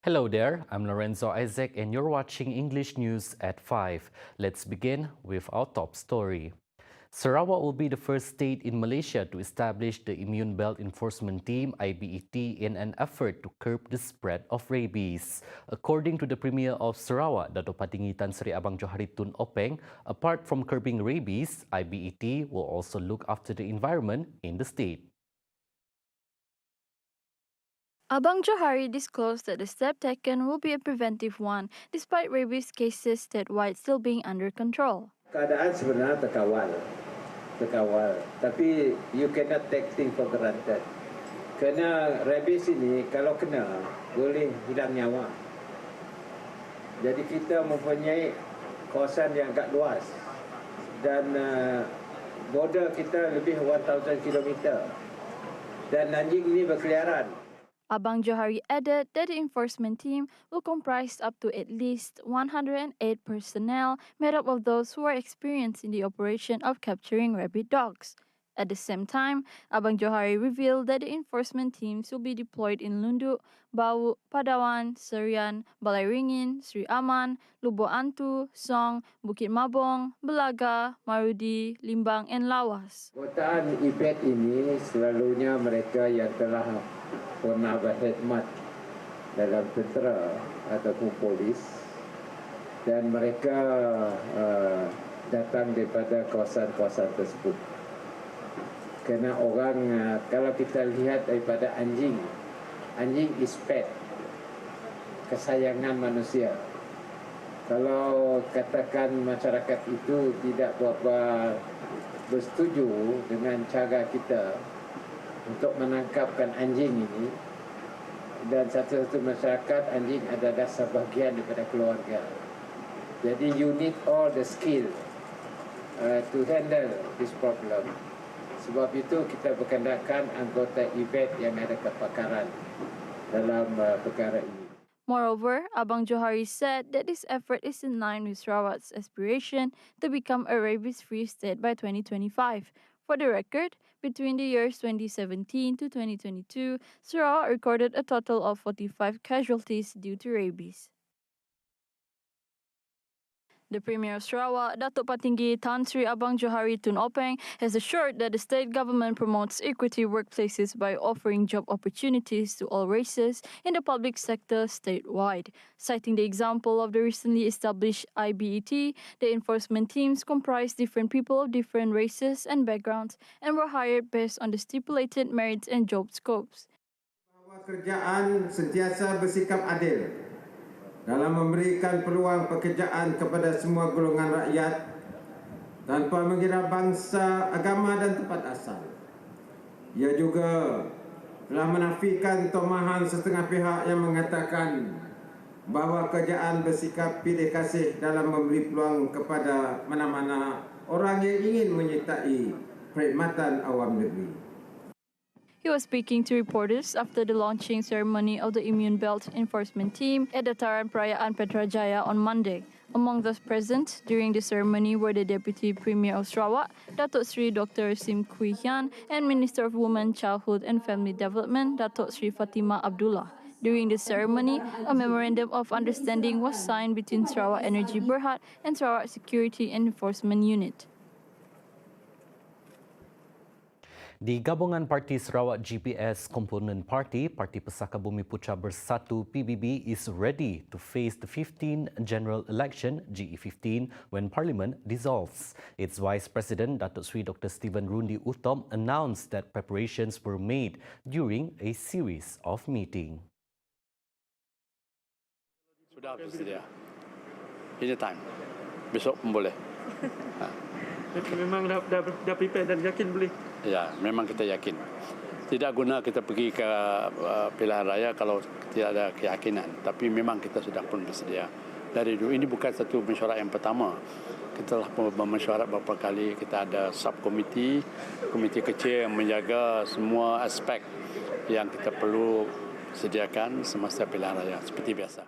Hello there, I'm Lorenzo Isaac and you're watching English News at 5. Let's begin with our top story. Sarawak will be the first state in Malaysia to establish the Immune Belt Enforcement Team (IBET) in an effort to curb the spread of rabies. According to the Premier of Sarawak, Dato' Patinggi Tan Sri Abang Johari Tun Openg, apart from curbing rabies, IBET will also look after the environment in the state. Abang Johari disclosed that the step taken will be a preventive one, despite rabies cases statewide still being under control. Keadaan sebenarnya terkawal. Tapi you cannot take things for granted. Kerana rabies ini kalau kena boleh hilang nyawa. Jadi kita mempunyai kawasan yang agak luas dan border kita lebih 1,000 km. Dan anjing ini berkeliaran. Abang Johari added that the enforcement team will comprise up to at least 108 personnel made up of those who are experienced in the operation of capturing rabid dogs. At the same time, Abang Johari revealed that the enforcement teams will be deployed in Lunduk, Bau, Padawan, Serian, Balai Ringin, Sri Aman, Lubuk Antu, Song, Bukit Mabong, Belaga, Marudi, Limbang and Lawas. Anggota IBET ini selalunya mereka yang telah pernah berkhidmat dalam tentera ataupun polis dan mereka datang daripada kawasan-kawasan tersebut. Kerana orang, kalau kita lihat daripada anjing is pet, kesayangan manusia. Kalau katakan masyarakat itu tidak berapa bersetuju dengan cara kita untuk menangkapkan anjing ini, dan satu-satu masyarakat anjing adalah sebahagian daripada keluarga. Jadi you need all the skill to handle this problem. Sebab itu kita berkendakan anggota IBET yang ada kepakaran dalam perkara ini. Moreover, Abang Johari said that this effort is in line with Sarawak's aspiration to become a rabies-free state by 2025. For the record, between the years 2017 to 2022, Sarawak recorded a total of 45 casualties due to rabies. The Premier of Sarawak, Dato' Patinggi Tan Sri Abang Johari Tun Openg, has assured that the state government promotes equity workplaces by offering job opportunities to all races in the public sector statewide. Citing the example of the recently established IBET, the enforcement teams comprise different people of different races and backgrounds and were hired based on the stipulated merits and job scopes. Bahawa kerjaan sentiasa bersikap adil dalam memberikan peluang pekerjaan kepada semua golongan rakyat tanpa mengira bangsa, agama dan tempat asal. Ia juga telah menafikan tomahan setengah pihak yang mengatakan bahawa kerajaan bersikap pilih kasih dalam memberi peluang kepada mana-mana orang yang ingin menyertai perkhidmatan awam negeri. He was speaking to reporters after the launching ceremony of the Immune Belt Enforcement Team at Dataran Perayaan Petrajaya on Monday. Among those present during the ceremony were the Deputy Premier of Sarawak, Datuk Sri Dr. Sim Kui Hian, and Minister of Women, Childhood and Family Development, Datuk Sri Fatimah Abdullah. During the ceremony, a memorandum of understanding was signed between Sarawak Energy Berhad and Sarawak Security and Enforcement Unit. Di Gabungan Parti Sarawak GPS Component Party, Parti Pesaka Bumi Putra Bersatu PBB is ready to face the 15th General Election GE15 when Parliament dissolves. Its Vice President Datuk Sri Dr. Stephen Rundi Utom announced that preparations were made during a series of meetings. Sudah bersedia. Anytime. Besok pun boleh. Memang dah prepare dan yakin boleh? Ya, memang kita yakin. Tidak guna kita pergi ke pilihan raya kalau tidak ada keyakinan. Tapi memang kita sudah pun bersedia. Dari dulu, ini bukan satu mesyuarat yang pertama. Kita telah mesyuarat beberapa kali. Kita ada subkomiti, komiti kecil yang menjaga semua aspek yang kita perlu sediakan semasa pilihan raya, seperti biasa.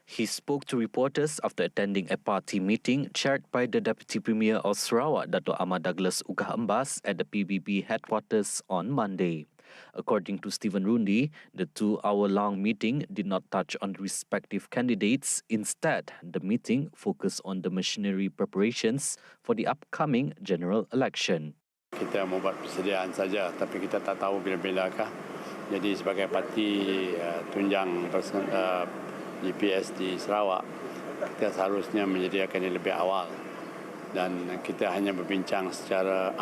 He spoke to reporters after attending a party meeting chaired by the Deputy Premier of Sarawak, Dato' Ahmad Douglas Ugah Embas, at the PBB headquarters on Monday. According to Stephen Rundi, the 2-hour-long meeting did not touch on the respective candidates. Instead, the meeting focused on the machinery preparations for the upcoming general election. Kita membuat persediaan saja, tapi kita tak tahu bila-bilakah. Jadi sebagai parti tunjang GPS di Sarawak, kita seharusnya menyediakan ini lebih awal. Dan kita hanya berbincang secara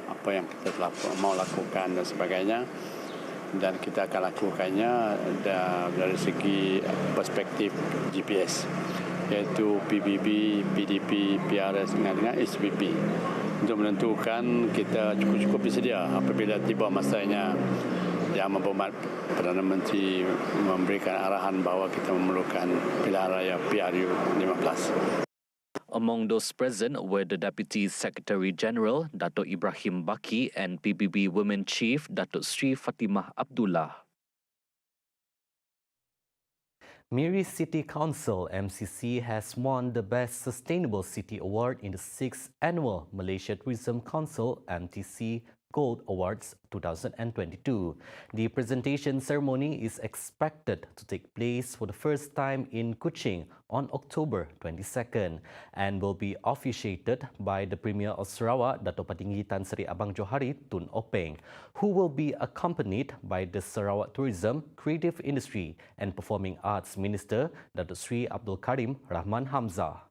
apa yang kita mau lakukan dan sebagainya, dan kita akan lakukannya dari segi perspektif GPS, iaitu PBB, PDP, PRS dengan SPP, untuk menentukan kita cukup bersedia apabila tiba masanya Yang Berhormat Perdana Menteri memberikan arahan bahawa kita memerlukan pilihan raya PRU 15. Among those present were the Deputy Secretary General, Dato' Ibrahim Baki, and PBB Women Chief, Dato' Sri Fatimah Abdullah. Miri City Council, MCC, has won the Best Sustainable City Award in the 6th Annual Malaysia Tourism Council, MTC, Gold Awards 2022. The presentation ceremony is expected to take place for the first time in Kuching on October 22nd and will be officiated by the Premier of Sarawak, Dato' Patinggi Tan Sri Abang Johari Tun Openg, who will be accompanied by the Sarawak Tourism, Creative Industry and Performing Arts Minister, Dato' Sri Abdul Karim Rahman Hamzah.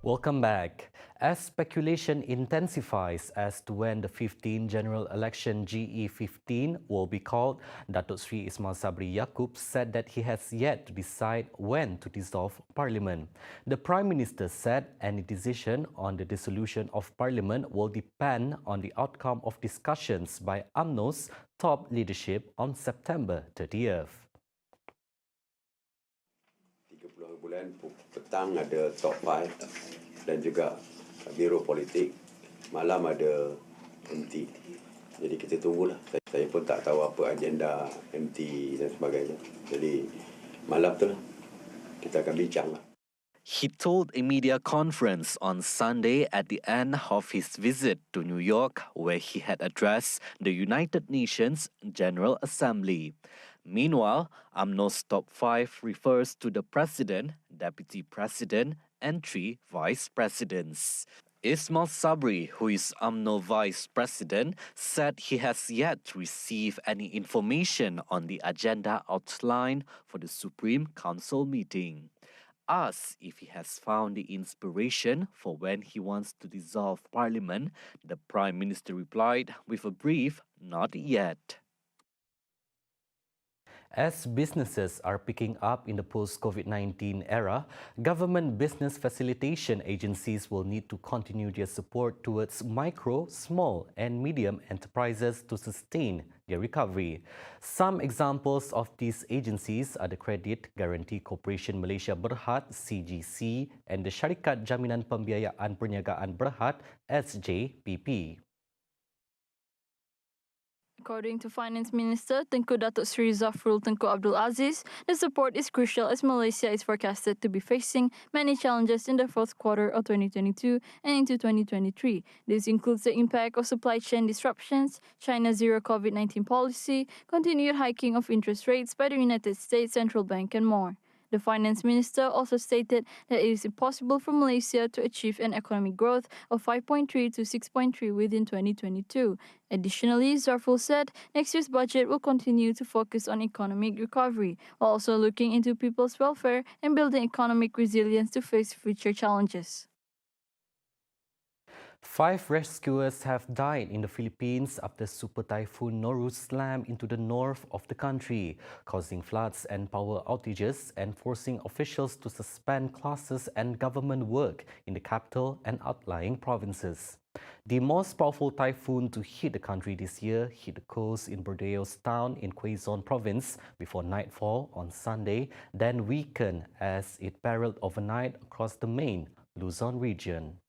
Welcome back. As speculation intensifies as to when the 15th general election GE15 will be called, Datuk Sri Ismail Sabri Yaakob said that he has yet to decide when to dissolve Parliament. The Prime Minister said any decision on the dissolution of Parliament will depend on the outcome of discussions by UMNO's top leadership on September 30th. 30 bulan petang ada top 5 dan juga biro politik, malam ada MT. Jadi kita tunggulah. Saya pun tak tahu apa agenda MT dan sebagainya. Jadi malam tu lah kita akan bincang lah. He told a media conference on Sunday at the end of his visit to New York, where he had addressed the United Nations General Assembly. Meanwhile, UMNO's top 5 refers to the President, Deputy President, and 3 Vice Presidents. Ismail Sabri, who is UMNO Vice President, said he has yet to receive any information on the agenda outlined for the Supreme Council meeting. Asked if he has found the inspiration for when he wants to dissolve Parliament, the Prime Minister replied with a brief "not yet." As businesses are picking up in the post-COVID-19 era, government business facilitation agencies will need to continue their support towards micro, small and medium enterprises to sustain their recovery. Some examples of these agencies are the Credit Guarantee Corporation Malaysia Berhad (CGC) and the Syarikat Jaminan Pembiayaan Perniagaan Berhad (SJPP). According to Finance Minister Tengku Datuk Seri Zafrul Tengku Abdul Aziz, the support is crucial as Malaysia is forecasted to be facing many challenges in the fourth quarter of 2022 and into 2023. This includes the impact of supply chain disruptions, China's zero COVID-19 policy, continued hiking of interest rates by the United States Central Bank, and more. The Finance Minister also stated that it is impossible for Malaysia to achieve an economic growth of 5.3 to 6.3 within 2022. Additionally, Zafrul said next year's budget will continue to focus on economic recovery, while also looking into people's welfare and building economic resilience to face future challenges. 5 rescuers have died in the Philippines after Super Typhoon Noru slammed into the north of the country, causing floods and power outages and forcing officials to suspend classes and government work in the capital and outlying provinces. The most powerful typhoon to hit the country this year hit the coast in Bordeaux's town in Quezon province before nightfall on Sunday, then weakened as it barreled overnight across the main Luzon region.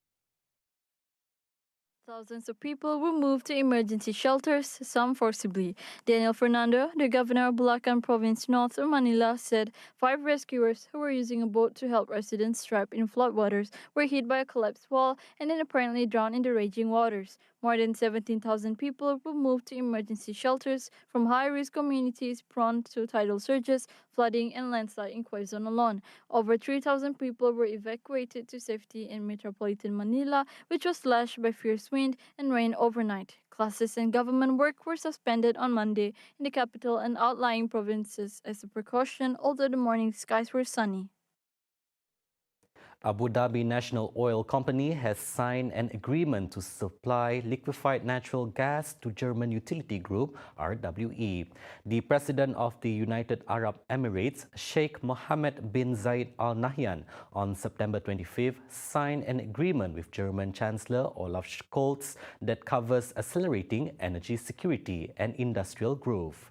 Thousands of people were moved to emergency shelters, some forcibly. Daniel Fernando, the governor of Bulacan Province north of Manila, said 5 rescuers who were using a boat to help residents trapped in floodwaters were hit by a collapsed wall and then apparently drowned in the raging waters. More than 17,000 people were moved to emergency shelters from high-risk communities prone to tidal surges, flooding and landslide in Quezon alone. Over 3,000 people were evacuated to safety in metropolitan Manila, which was slashed by fierce wind and rain overnight. Classes and government work were suspended on Monday in the capital and outlying provinces as a precaution, although the morning skies were sunny. Abu Dhabi National Oil Company has signed an agreement to supply liquefied natural gas to German utility group RWE. The president of the United Arab Emirates, Sheikh Mohammed bin Zayed Al Nahyan, on September 25th signed an agreement with German Chancellor Olaf Scholz that covers accelerating energy security and industrial growth.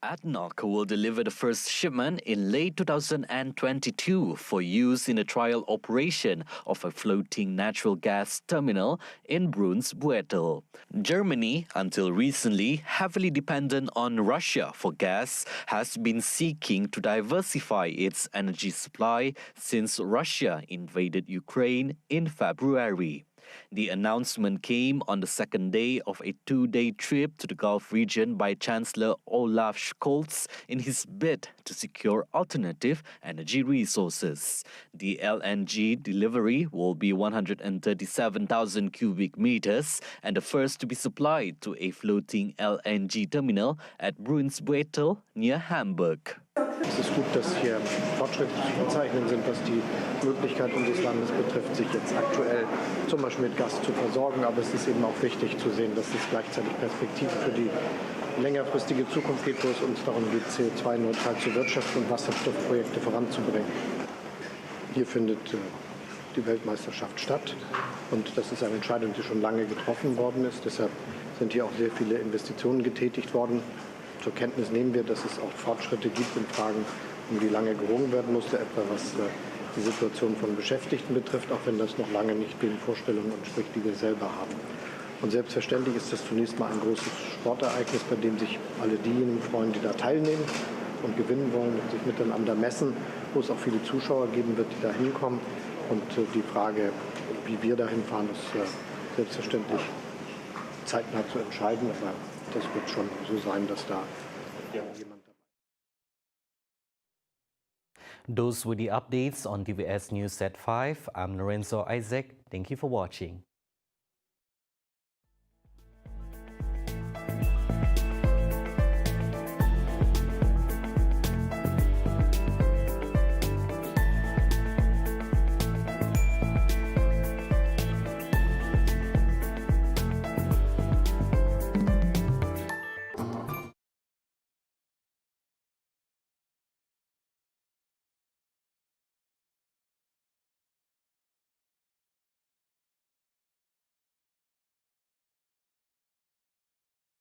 ADNOC will deliver the first shipment in late 2022 for use in a trial operation of a floating natural gas terminal in Brunsbüttel. Germany, until recently heavily dependent on Russia for gas, has been seeking to diversify its energy supply since Russia invaded Ukraine in February. The announcement came on the second day of a 2-day trip to the Gulf region by Chancellor Olaf Scholz in his bid to secure alternative energy resources. The LNG delivery will be 137,000 cubic meters and the first to be supplied to a floating LNG terminal at Brunsbüttel near Hamburg. Es ist gut, dass hier Fortschritte zu verzeichnen sind, was die Möglichkeit unseres Landes betrifft, sich jetzt aktuell zum Beispiel mit Gas zu versorgen. Aber es ist eben auch wichtig zu sehen, dass es gleichzeitig Perspektiven für die längerfristige Zukunft gibt, wo es uns darum geht, CO2-neutral zu wirtschaften und Wasserstoffprojekte voranzubringen. Hier findet die Weltmeisterschaft statt und das ist eine Entscheidung, die schon lange getroffen worden ist. Deshalb sind hier auch sehr viele Investitionen getätigt worden. Zur Kenntnis nehmen wir, dass es auch Fortschritte gibt in Fragen, um die lange gerungen werden musste, etwa was die Situation von Beschäftigten betrifft, auch wenn das noch lange nicht den Vorstellungen entspricht, die wir selber haben. Und selbstverständlich ist das zunächst mal ein großes Sportereignis, bei dem sich alle diejenigen freuen, die da teilnehmen und gewinnen wollen und sich miteinander messen, wo es auch viele Zuschauer geben wird, die da hinkommen. Und die Frage, wie wir dahin fahren, ist selbstverständlich zeitnah zu entscheiden, aber das wird schon so sein, dass da jemand dabei ist. Those were the updates on TVS News at 5. I'm Lorenzo Isaac. Thank you for watching.